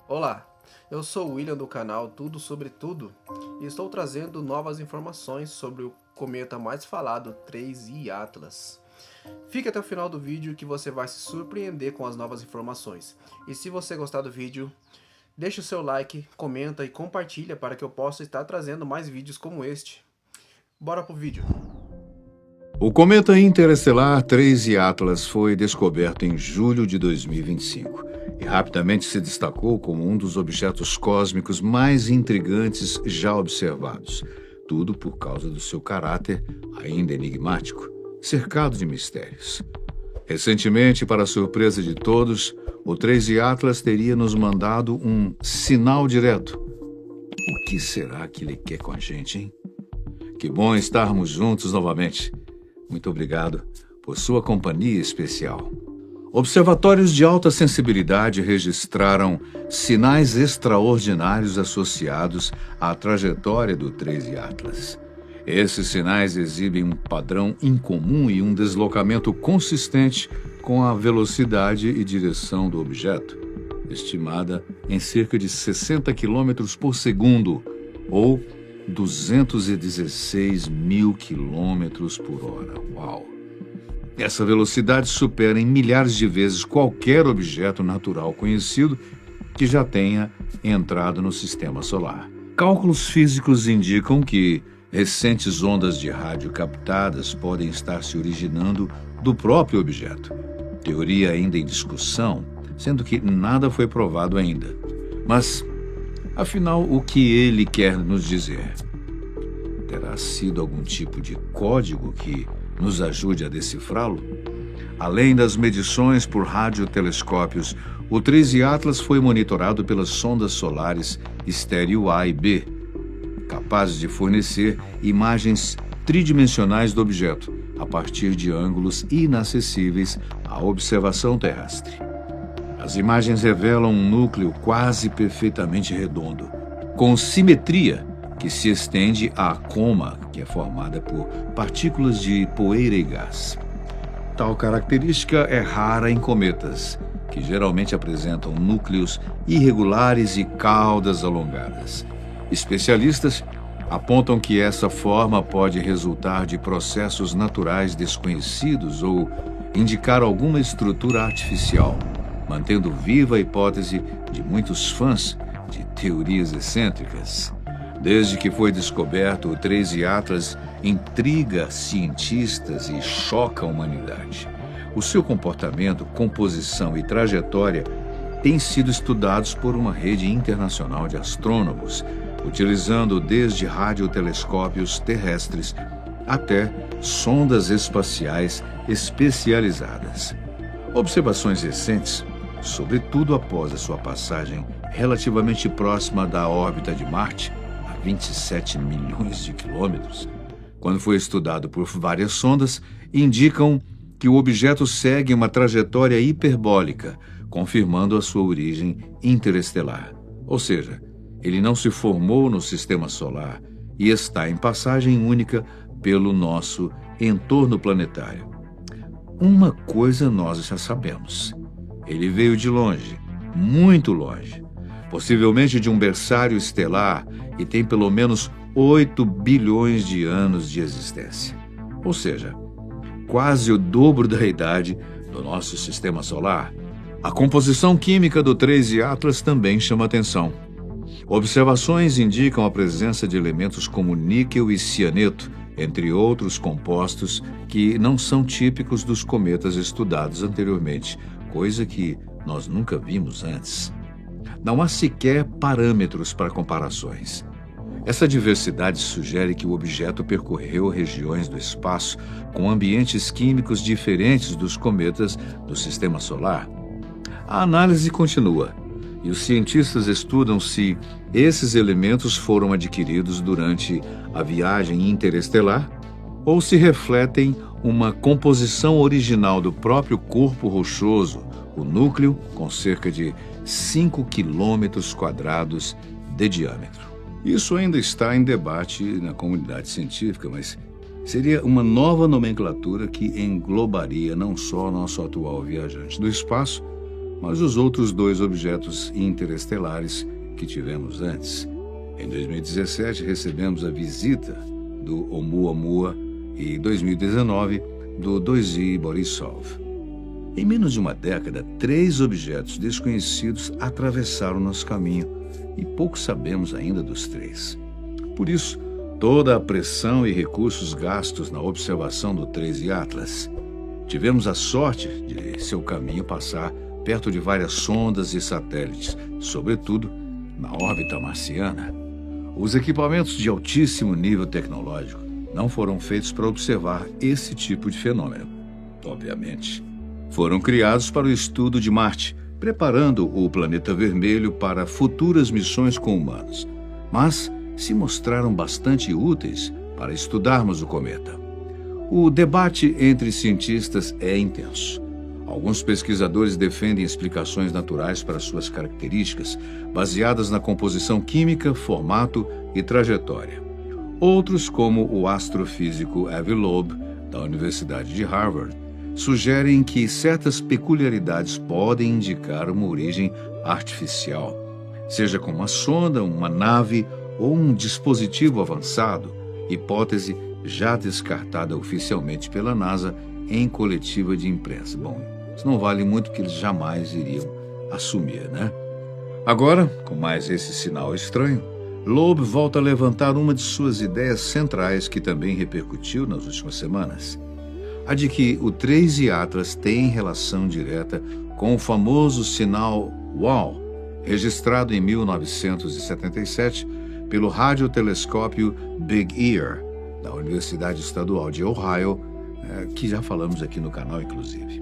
Olá, eu sou o William do canal Tudo Sobre Tudo e estou trazendo novas informações sobre o cometa mais falado 3I Atlas. Fique até o final do vídeo que você vai se surpreender com as novas informações. E se você gostar do vídeo, deixe o seu like, comenta e compartilha para que eu possa estar trazendo mais vídeos como este. Bora pro vídeo! O cometa interestelar 3I Atlas foi descoberto em julho de 2025 e rapidamente se destacou como um dos objetos cósmicos mais intrigantes já observados, tudo por causa do seu caráter ainda enigmático, cercado de mistérios. Recentemente, para a surpresa de todos, o 3I Atlas teria nos mandado um sinal direto. O que será que ele quer com a gente, hein? Que bom estarmos juntos novamente. Muito obrigado por sua companhia especial. Observatórios de alta sensibilidade registraram sinais extraordinários associados à trajetória do 3I Atlas. Esses sinais exibem um padrão incomum e um deslocamento consistente com a velocidade e direção do objeto, estimada em cerca de 60 km por segundo, ou 216 mil quilômetros por hora. Uau! Essa velocidade supera em milhares de vezes qualquer objeto natural conhecido que já tenha entrado no sistema solar. Cálculos físicos indicam que recentes ondas de rádio captadas podem estar se originando do próprio objeto. Teoria ainda em discussão, sendo que nada foi provado ainda. Mas, afinal, o que ele quer nos dizer? Terá sido algum tipo de código que nos ajude a decifrá-lo? Além das medições por radiotelescópios, o 3I Atlas foi monitorado pelas sondas solares estéreo A e B, capazes de fornecer imagens tridimensionais do objeto, a partir de ângulos inacessíveis à observação terrestre. As imagens revelam um núcleo quase perfeitamente redondo, com simetria que se estende à coma, que é formada por partículas de poeira e gás. Tal característica é rara em cometas, que geralmente apresentam núcleos irregulares e caudas alongadas. Especialistas apontam que essa forma pode resultar de processos naturais desconhecidos ou indicar alguma estrutura artificial, mantendo viva a hipótese de muitos fãs de teorias excêntricas. Desde que foi descoberto, o 3I Atlas intriga cientistas e choca a humanidade. O seu comportamento, composição e trajetória têm sido estudados por uma rede internacional de astrônomos, utilizando desde radiotelescópios terrestres até sondas espaciais especializadas. Observações recentes, sobretudo após a sua passagem relativamente próxima da órbita de Marte, 27 milhões de quilômetros, quando foi estudado por várias sondas, indicam que o objeto segue uma trajetória hiperbólica, confirmando a sua origem interestelar. Ou seja, ele não se formou no sistema solar e está em passagem única pelo nosso entorno planetário. Uma coisa nós já sabemos: ele veio de longe, muito longe, possivelmente de um berçário estelar, e tem pelo menos 8 bilhões de anos de existência. Ou seja, quase o dobro da idade do nosso sistema solar. A composição química do 3I Atlas também chama atenção. Observações indicam a presença de elementos como níquel e cianeto, entre outros compostos que não são típicos dos cometas estudados anteriormente, coisa que nós nunca vimos antes. Não há sequer parâmetros para comparações. Essa diversidade sugere que o objeto percorreu regiões do espaço com ambientes químicos diferentes dos cometas do sistema solar. A análise continua, e os cientistas estudam se esses elementos foram adquiridos durante a viagem interestelar ou se refletem uma composição original do próprio corpo rochoso, o núcleo, com cerca de 5 quilômetros quadrados de diâmetro. Isso ainda está em debate na comunidade científica, mas seria uma nova nomenclatura que englobaria não só o nosso atual viajante do espaço, mas os outros 2 objetos interestelares que tivemos antes. Em 2017, recebemos a visita do Oumuamua e em 2019, do 2I Borisov. Em menos de uma década, 3 objetos desconhecidos atravessaram nosso caminho e pouco sabemos ainda dos 3. Por isso, toda a pressão e recursos gastos na observação do 3I Atlas. Tivemos a sorte de seu caminho passar perto de várias sondas e satélites, sobretudo na órbita marciana. Os equipamentos de altíssimo nível tecnológico não foram feitos para observar esse tipo de fenômeno. Obviamente, foram criados para o estudo de Marte, preparando o planeta vermelho para futuras missões com humanos, mas se mostraram bastante úteis para estudarmos o cometa. O debate entre cientistas é intenso. Alguns pesquisadores defendem explicações naturais para suas características, baseadas na composição química, formato e trajetória. Outros, como o astrofísico Avi Loeb, da Universidade de Harvard, sugerem que certas peculiaridades podem indicar uma origem artificial, seja com uma sonda, uma nave ou um dispositivo avançado, hipótese já descartada oficialmente pela NASA em coletiva de imprensa. Bom, isso não vale muito porque eles jamais iriam assumir, né? Agora, com mais esse sinal estranho, Loeb volta a levantar uma de suas ideias centrais que também repercutiu nas últimas semanas. A de que o 3I Atlas tem relação direta com o famoso sinal WOW, registrado em 1977 pelo radiotelescópio Big Ear, da Universidade Estadual de Ohio, que já falamos aqui no canal, inclusive.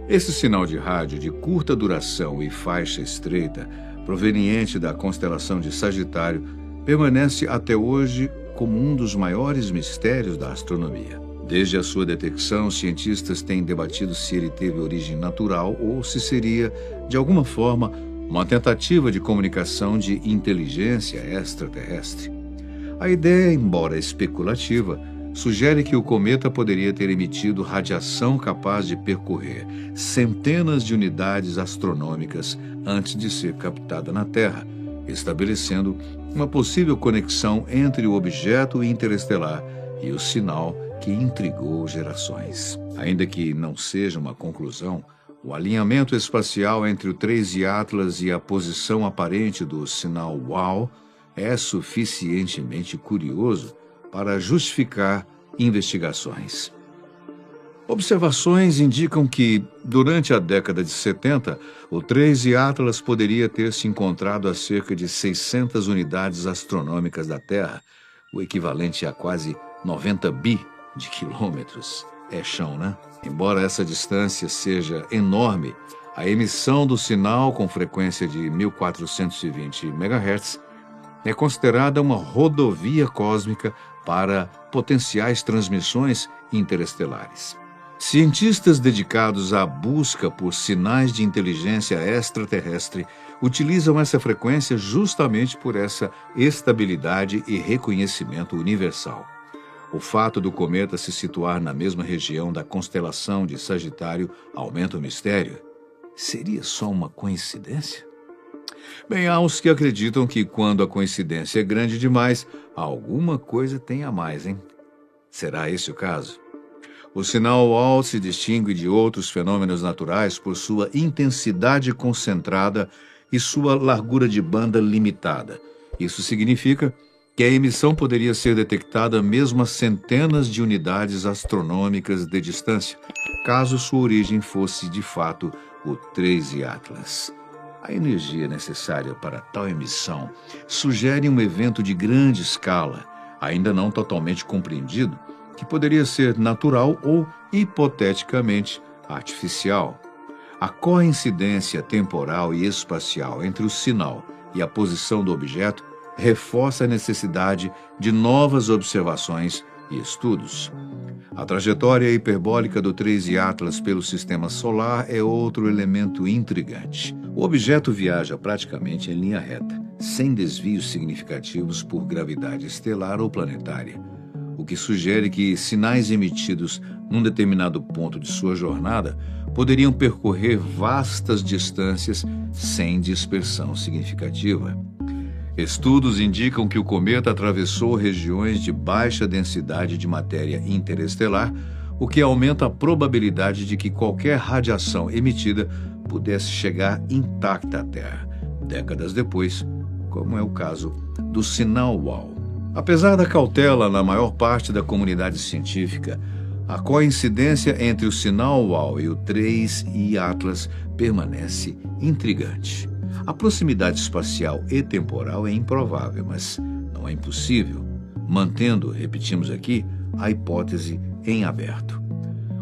Esse sinal de rádio de curta duração e faixa estreita, proveniente da constelação de Sagitário, permanece até hoje como um dos maiores mistérios da astronomia. Desde a sua detecção, cientistas têm debatido se ele teve origem natural ou se seria, de alguma forma, uma tentativa de comunicação de inteligência extraterrestre. A ideia, embora especulativa, sugere que o cometa poderia ter emitido radiação capaz de percorrer centenas de unidades astronômicas antes de ser captada na Terra, estabelecendo uma possível conexão entre o objeto interestelar e o sinal que intrigou gerações. Ainda que não seja uma conclusão, o alinhamento espacial entre o 3I Atlas e a posição aparente do sinal WOW é suficientemente curioso para justificar investigações. Observações indicam que, durante a década de 70, o 3I Atlas poderia ter se encontrado a cerca de 600 unidades astronômicas da Terra, o equivalente a quase 90 bi de quilômetros. É chão, né? Embora essa distância seja enorme, a emissão do sinal com frequência de 1420 MHz é considerada uma rodovia cósmica para potenciais transmissões interestelares. Cientistas dedicados à busca por sinais de inteligência extraterrestre utilizam essa frequência justamente por essa estabilidade e reconhecimento universal. O fato do cometa se situar na mesma região da constelação de Sagitário aumenta o mistério. Seria só uma coincidência? Bem, há os que acreditam que quando a coincidência é grande demais, alguma coisa tem a mais, hein? Será esse o caso? O sinal WOW se distingue de outros fenômenos naturais por sua intensidade concentrada e sua largura de banda limitada. Isso significa que a emissão poderia ser detectada mesmo a centenas de unidades astronômicas de distância, caso sua origem fosse, de fato, o 3I Atlas. A energia necessária para tal emissão sugere um evento de grande escala, ainda não totalmente compreendido, que poderia ser natural ou, hipoteticamente, artificial. A coincidência temporal e espacial entre o sinal e a posição do objeto reforça a necessidade de novas observações e estudos. A trajetória hiperbólica do 3I Atlas pelo sistema solar é outro elemento intrigante. O objeto viaja praticamente em linha reta, sem desvios significativos por gravidade estelar ou planetária, o que sugere que sinais emitidos num determinado ponto de sua jornada poderiam percorrer vastas distâncias sem dispersão significativa. Estudos indicam que o cometa atravessou regiões de baixa densidade de matéria interestelar, o que aumenta a probabilidade de que qualquer radiação emitida pudesse chegar intacta à Terra, décadas depois, como é o caso do sinal WOW. Apesar da cautela na maior parte da comunidade científica, a coincidência entre o sinal WOW e o 3I Atlas permanece intrigante. A proximidade espacial e temporal é improvável, mas não é impossível, mantendo, repetimos aqui, a hipótese em aberto.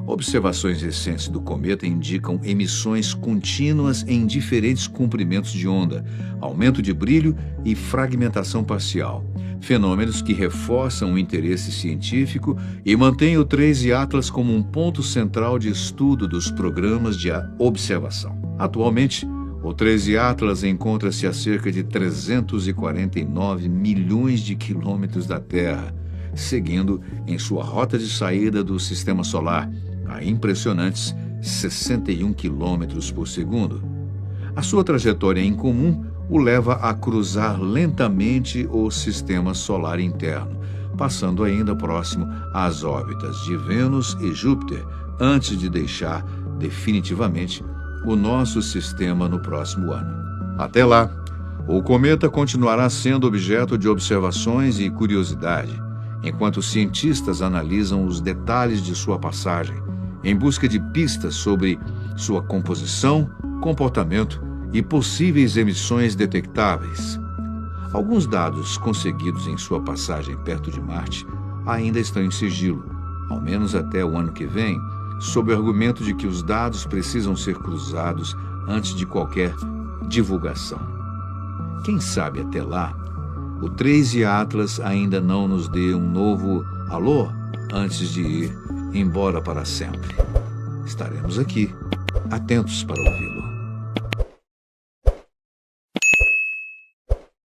Observações recentes do cometa indicam emissões contínuas em diferentes comprimentos de onda, aumento de brilho e fragmentação parcial, fenômenos que reforçam o interesse científico e mantêm o 3I Atlas como um ponto central de estudo dos programas de observação. Atualmente, o 3I Atlas encontra-se a cerca de 349 milhões de quilômetros da Terra, seguindo em sua rota de saída do Sistema Solar a impressionantes 61 quilômetros por segundo. A sua trajetória incomum o leva a cruzar lentamente o Sistema Solar interno, passando ainda próximo às órbitas de Vênus e Júpiter, antes de deixar definitivamente o nosso sistema no próximo ano. Até lá, o cometa continuará sendo objeto de observações e curiosidade, enquanto cientistas analisam os detalhes de sua passagem, em busca de pistas sobre sua composição, comportamento e possíveis emissões detectáveis. Alguns dados conseguidos em sua passagem perto de Marte ainda estão em sigilo, ao menos até o ano que vem, sob o argumento de que os dados precisam ser cruzados antes de qualquer divulgação. Quem sabe até lá, o 3I Atlas ainda não nos dê um novo alô antes de ir embora para sempre. Estaremos aqui, atentos para ouvi-lo.